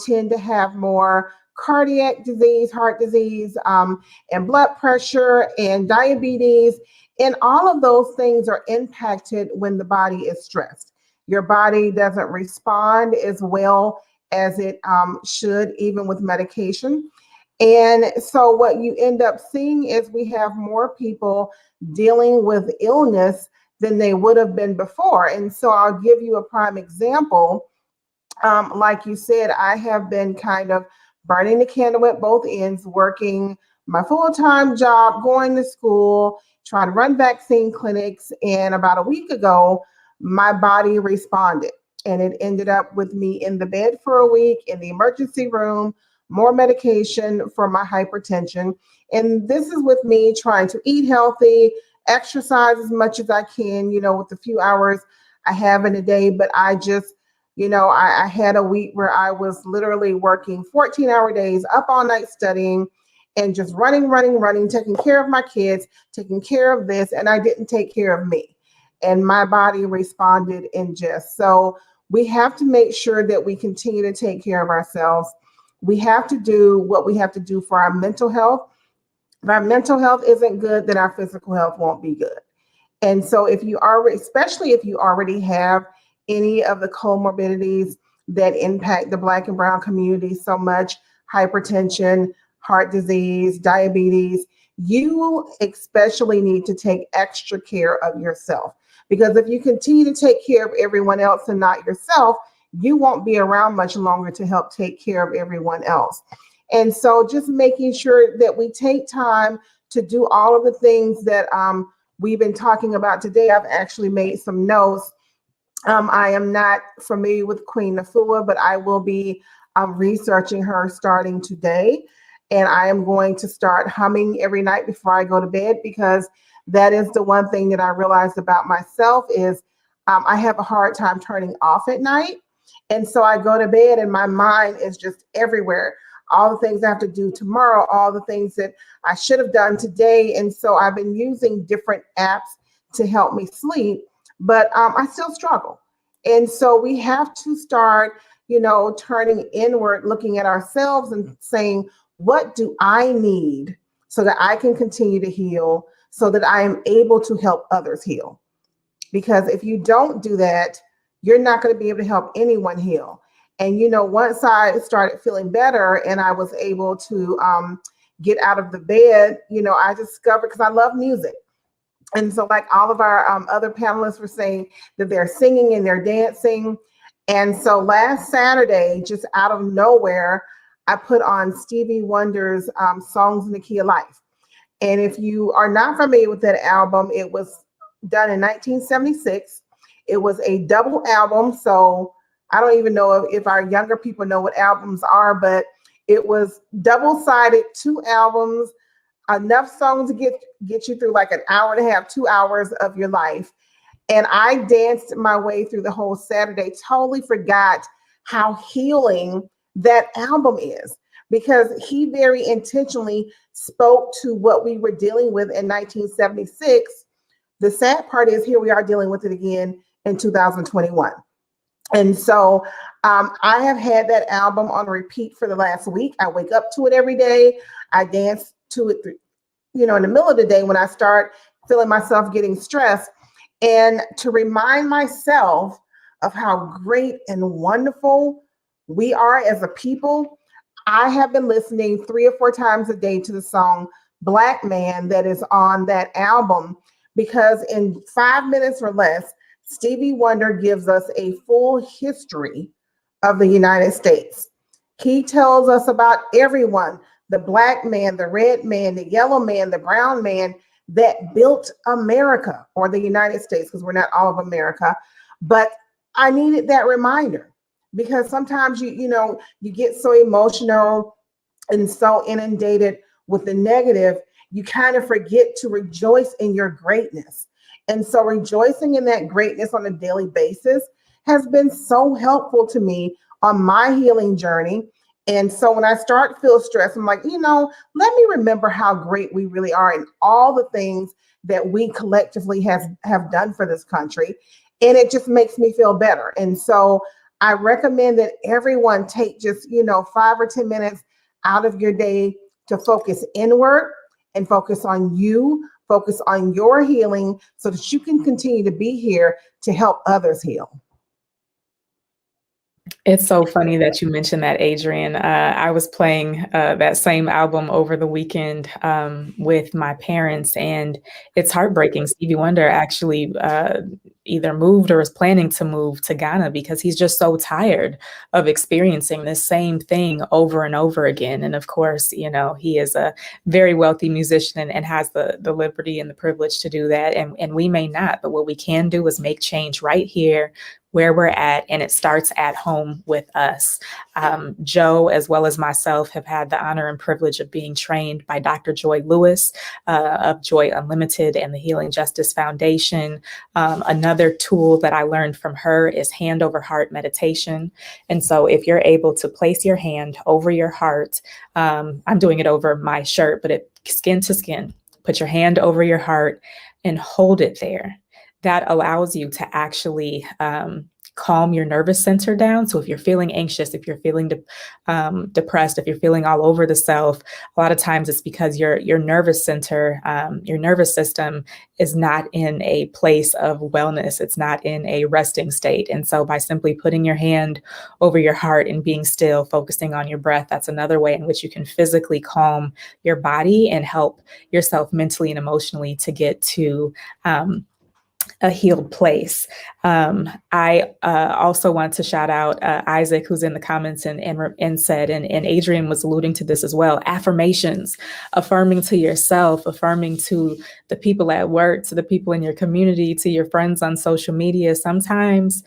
tend to have more cardiac disease, heart disease, and blood pressure and diabetes. And all of those things are impacted when the body is stressed. Your body doesn't respond as well as it should, even with medication. And so, what you end up seeing is we have more people dealing with illness than they would have been before. And so I'll give you a prime example. Like you said, I have been kind of burning the candle at both ends, working my full-time job, going to school, trying to run vaccine clinics. And about a week ago, my body responded. And it ended up with me in the bed for a week, in the emergency room, more medication for my hypertension. And this is with me trying to eat healthy, exercise as much as I can, with the few hours I have in a day. But I just, I had a week where I was literally working 14-hour days, up all night studying, and just running, taking care of my kids, taking care of this, and I didn't take care of me. And my body responded in just. So we have to make sure that we continue to take care of ourselves. We have to do what we have to do for our mental health. If our mental health isn't good, then our physical health won't be good. And so especially if you already have any of the comorbidities that impact the Black and Brown community so much, hypertension, heart disease, diabetes, you especially need to take extra care of yourself. Because if you continue to take care of everyone else and not yourself, you won't be around much longer to help take care of everyone else. And so just making sure that we take time to do all of the things that we've been talking about today. I've actually made some notes. I am not familiar with Queen Afua, but I will be researching her starting today. And I am going to start humming every night before I go to bed, because that is the one thing that I realized about myself is I have a hard time turning off at night. And so I go to bed and my mind is just everywhere. All the things I have to do tomorrow, all the things that I should have done today. And so I've been using different apps to help me sleep, but I still struggle. And so we have to start, turning inward, looking at ourselves and saying, what do I need so that I can continue to heal, so that I am able to help others heal? Because if you don't do that, you're not going to be able to help anyone heal. And, once I started feeling better and I was able to get out of the bed, I discovered, because I love music. And so like all of our other panelists were saying, that they're singing and they're dancing. And so last Saturday, just out of nowhere, I put on Stevie Wonder's Songs in the Key of Life. And if you are not familiar with that album, it was done in 1976. It was a double album. So I don't even know if our younger people know what albums are, but it was double-sided, 2 albums, enough songs to get you through like an hour and a half, 2 hours of your life. And I danced my way through the whole Saturday, totally forgot how healing that album is, because he very intentionally spoke to what we were dealing with in 1976. The sad part is here we are dealing with it again in 2021. And so I have had that album on repeat for the last week. I wake up to it every day. I dance to it, in the middle of the day when I start feeling myself getting stressed. And to remind myself of how great and wonderful we are as a people, I have been listening 3 or 4 times a day to the song Black Man that is on that album, because in 5 minutes or less, Stevie Wonder gives us a full history of the United States. He tells us about everyone, the black man, the red man, the yellow man, the brown man that built America, or the United States, because we're not all of America. But I needed that reminder, because sometimes you get so emotional and so inundated with the negative, you kind of forget to rejoice in your greatness. And so rejoicing in that greatness on a daily basis has been so helpful to me on my healing journey. And so when I start to feel stressed, I'm like, let me remember how great we really are and all the things that we collectively have done for this country. And it just makes me feel better. And so I recommend that everyone take just, 5 or 10 minutes out of your day to focus inward and focus on you, focus on your healing, so that you can continue to be here to help others heal. It's so funny that you mentioned that, Adriene. I was playing that same album over the weekend with my parents, and it's heartbreaking. Stevie Wonder actually either moved or is planning to move to Ghana because he's just so tired of experiencing this same thing over and over again. And of course, he is a very wealthy musician and has the liberty and the privilege to do that. And we may not, but what we can do is make change right here where we're at, and it starts at home with us. Joe, as well as myself, have had the honor and privilege of being trained by Dr. Joy Lewis of Joy Unlimited and the Healing Justice Foundation. Another tool that I learned from her is hand over heart meditation. And so if you're able to place your hand over your heart, I'm doing it over my shirt, but skin to skin, put your hand over your heart and hold it there. That allows you to actually calm your nervous center down. So if you're feeling anxious, if you're feeling depressed, if you're feeling all over the self, a lot of times it's because your nervous center, your nervous system is not in a place of wellness. It's not in a resting state. And so by simply putting your hand over your heart and being still, focusing on your breath, that's another way in which you can physically calm your body and help yourself mentally and emotionally to get to a healed place. I also want to shout out Isaac, who's in the comments and said, and Adriene was alluding to this as well, affirmations, affirming to yourself, affirming to the people at work, to the people in your community, to your friends on social media. Sometimes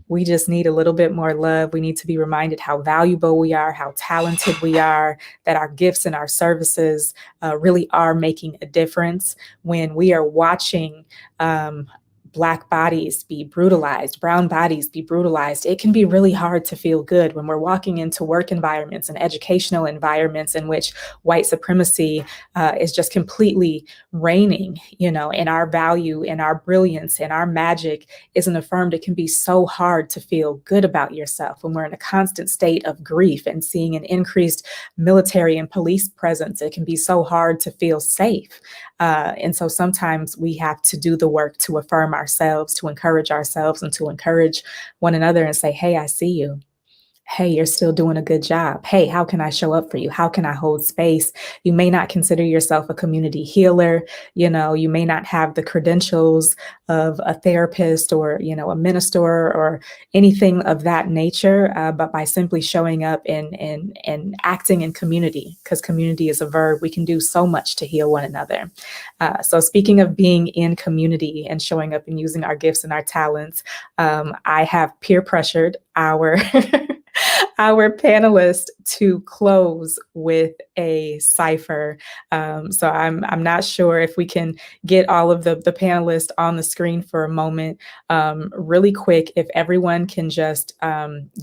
we just need a little bit more love. We need to be reminded how valuable we are, how talented we are, that our gifts and our services really are making a difference. When we are watching Black bodies be brutalized, brown bodies be brutalized, it can be really hard to feel good when we're walking into work environments and educational environments in which white supremacy is just completely reigning, and our value and our brilliance and our magic isn't affirmed. It can be so hard to feel good about yourself when we're in a constant state of grief and seeing an increased military and police presence. It can be so hard to feel safe. And so sometimes we have to do the work to affirm ourselves, to encourage ourselves, and to encourage one another and say, hey, I see you. Hey, you're still doing a good job. Hey, how can I show up for you? How can I hold space? You may not consider yourself a community healer. You may not have the credentials of a therapist or, a minister or anything of that nature. But by simply showing up and acting in community, because community is a verb, we can do so much to heal one another. So speaking of being in community and showing up and using our gifts and our talents, I have peer pressured our panelists to close with a cipher. So I'm not sure if we can get all of the panelists on the screen for a moment. Really quick, if everyone can just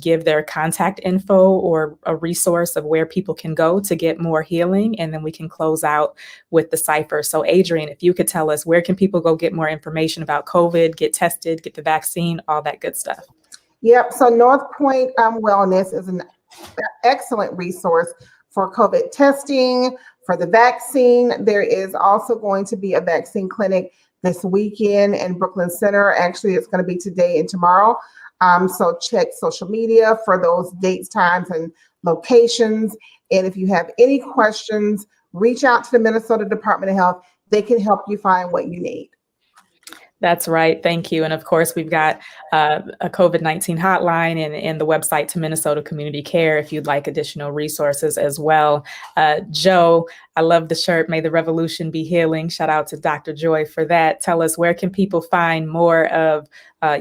give their contact info or a resource of where people can go to get more healing, and then we can close out with the cipher. So Adriene, if you could tell us, where can people go get more information about COVID, get tested, get the vaccine, all that good stuff? Yep. So Northpoint Wellness is an excellent resource for COVID testing, for the vaccine. There is also going to be a vaccine clinic this weekend in Brooklyn Center. Actually, it's going to be today and tomorrow. So check social media for those dates, times, and locations. And if you have any questions, reach out to the Minnesota Department of Health. They can help you find what you need. That's right. Thank you. And of course, we've got a COVID-19 hotline and the website to Minnesota Community Care if you'd like additional resources as well. Joe, I love the shirt, May the Revolution Be Healing. Shout out to Dr. Joy for that. Tell us, where can people find more of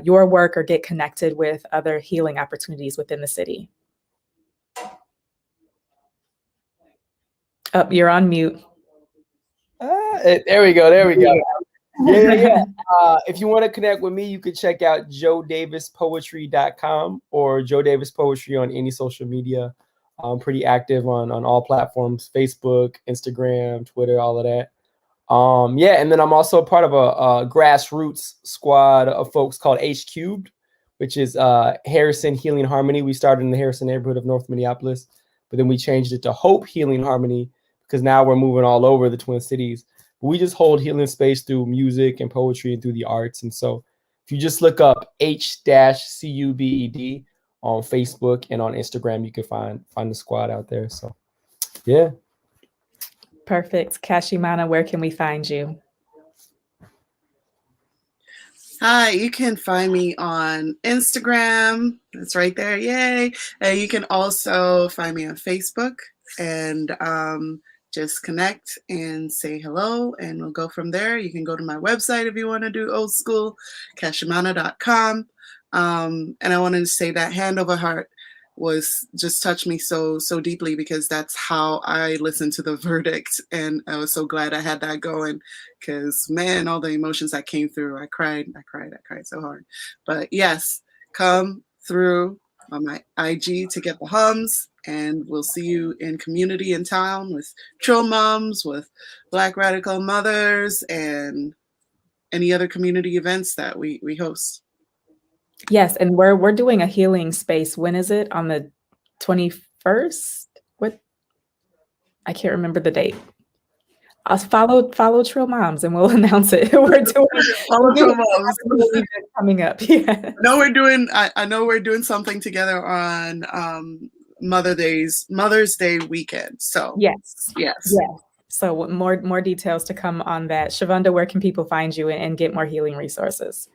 your work or get connected with other healing opportunities within the city? Oh, you're on mute. There we go. Yeah. If you want to connect with me, you can check out joedavispoetry.com or Joe Davis Poetry on any social media. I'm pretty active on all platforms, Facebook, Instagram, Twitter, all of that. And then I'm also part of a grassroots squad of folks called H Cubed, which is Harrison Healing Harmony. We started in the Harrison neighborhood of North Minneapolis, but then we changed it to Hope Healing Harmony because now we're moving all over the Twin Cities. We just hold healing space through music and poetry and through the arts. And so if you just look up H-CUBED on Facebook and on Instagram, you can find the squad out there. So, yeah. Perfect. Kashimana, where can we find you? Hi, you can find me on Instagram. It's right there. Yay. You can also find me on Facebook and just connect and say hello, and we'll go from there. You can go to my website if you want to do old school, kashimana.com. And I wanted to say that Hand Over Heart was just touched me so deeply because that's how I listened to the verdict. And I was so glad I had that going because, man, all the emotions that came through, I cried so hard. But yes, come through on my IG to get the hums, and we'll see you in community in town with Trill Moms, with Black Radical Mothers, and any other community events that we host. Yes, and we're doing a healing space. When is it? On the 21st? What? I can't remember the date. I'll follow Trill Moms and we'll announce it. We're doing Trill Moms coming up. Yeah. No, I know we're doing something together on Mother's Day weekend. So yes. So more details to come on that. Shavonda, where can people find you and get more healing resources?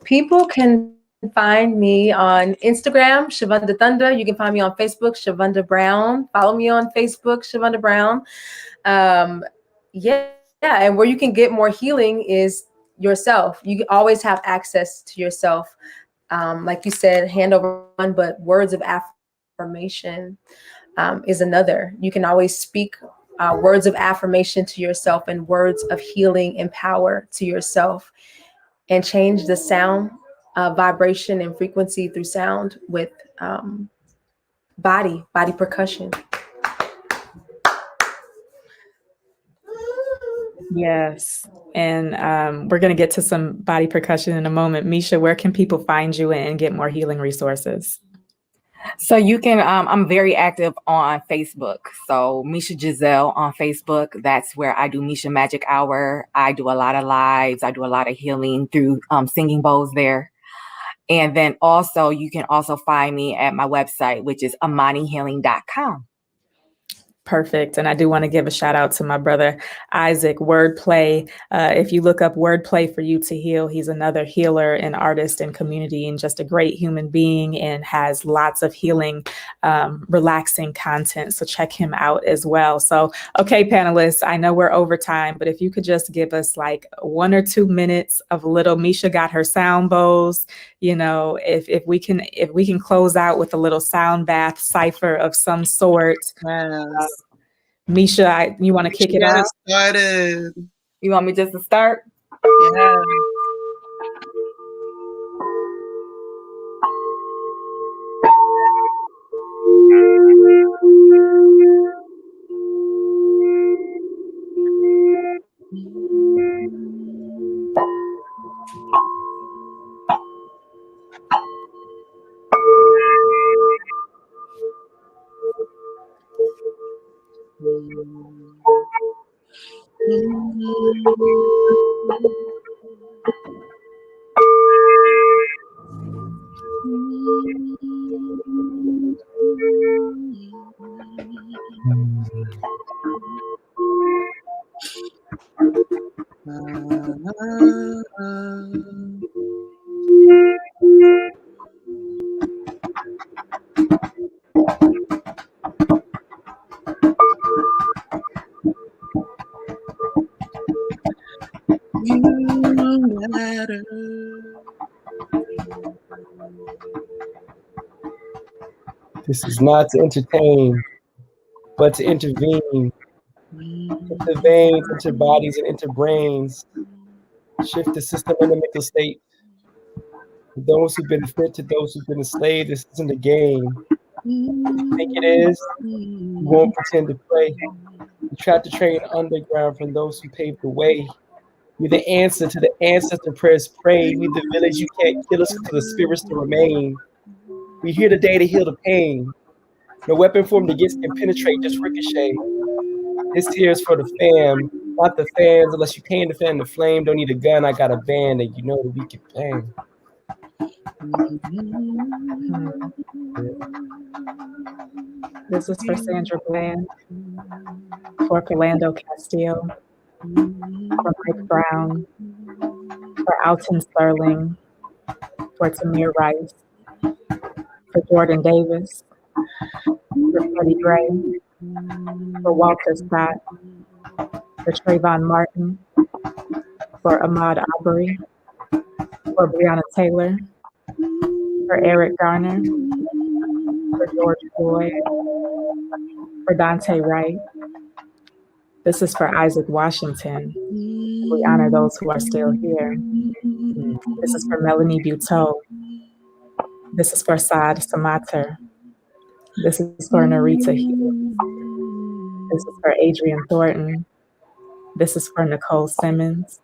People can find me on Instagram, Shavonda Thunder. You can find me on Facebook, Shavonda Brown. Follow me on Facebook, Shavonda Brown. And where you can get more healing is yourself. You always have access to yourself. Like you said, hand over one, but words of affirmation is another. You can always speak words of affirmation to yourself and words of healing and power to yourself, and change the sound, vibration and frequency through sound with body percussion. Yes. And we're going to get to some body percussion in a moment. Misha, where can people find you and get more healing resources? So you can, I'm very active on Facebook. So Misha Giselle on Facebook, that's where I do Misha Magic Hour. I do a lot of lives. I do a lot of healing through singing bowls there. And then also, you can also find me at my website, which is amanihealing.com. Perfect. And I do want to give a shout out to my brother, Isaac, Wordplay. If you look up Wordplay for You to Heal, he's another healer and artist and community and just a great human being and has lots of healing, relaxing content. So check him out as well. So, okay, panelists, I know we're over time, but if you could just give us like 1 or 2 minutes of little Misha got her sound bowls, you know, if we can close out with a little sound bath cipher of some sort. Yes. Misha, you want to kick it off? Started. You want me just to start? Yeah. You matter. This is not to entertain, but to intervene. Into veins, into bodies, and into brains. Shift the system and the mental state. For those who benefit, to those who've been enslaved, this isn't a game. You think it is? You won't pretend to play. You tried to train underground from those who paved the way. We're the answer to the ancestor prayers prayed. We the village you can't kill us to the spirits to remain. We here today to heal the pain. No weapon formed against can penetrate, just ricochet. This here is for the fam, not the fans. Unless you paying to fan the flame, don't need a gun. I got a band that you know that we can bang. This is for Sandra Bland, for Philando Castillo, for Mike Brown, for Alton Sterling, for Tamir Rice, for Jordan Davis, for Freddie Gray, for Walter Scott, for Trayvon Martin, for Ahmaud Arbery, for Breonna Taylor, for Eric Garner, for George Floyd, for Dante Wright. This is for Isaac Washington. We honor those who are still here. This is for Melanie Buteau. This is for Saad Samater. This is for Narita Hughes. This is for Adriene Thornton. This is for Nicole Simmons.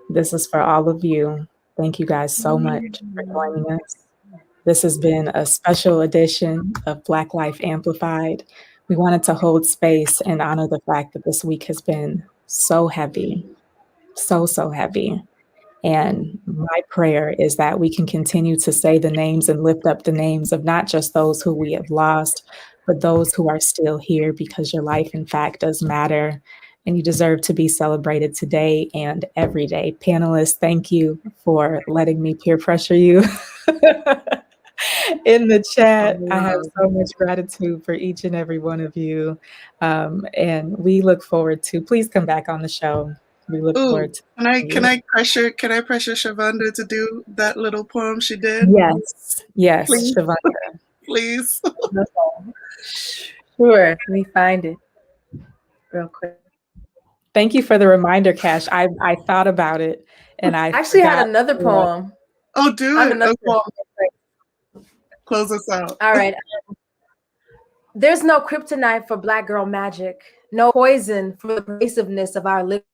This is for all of you. Thank you guys so much for joining us. This has been a special edition of Black Life Amplified. We wanted to hold space and honor the fact that this week has been so heavy, so heavy. And my prayer is that we can continue to say the names and lift up the names of not just those who we have lost, but those who are still here, because your life, in fact, does matter. And you deserve to be celebrated today and every day. Panelists, thank you for letting me peer pressure you in the chat. I have so much gratitude for each and every one of you. And we look forward to, please come back on the show. We look forward to. Can I pressure Shavonda to do that little poem she did? Yes, Please. Shavonda. Please. Sure, let me find it real quick. Thank you for the reminder, Cash. I thought about it, and I actually had another poem. Oh, do I have it. another Okay. poem. Close us out. All right. There's no kryptonite for Black girl magic, no poison for the pervasiveness of our living.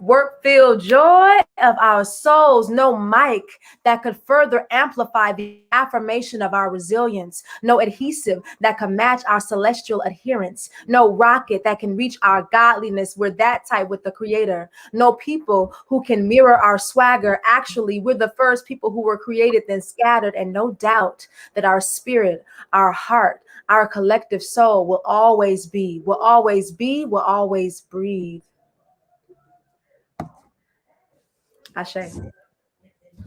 Work-filled joy of our souls, no mic that could further amplify the affirmation of our resilience, no adhesive that can match our celestial adherence, no rocket that can reach our godliness. We're that type with the Creator. No people who can mirror our swagger. Actually, we're the first people who were created then scattered, and no doubt that our spirit, our heart, our collective soul will always be, will always breathe. Ashe.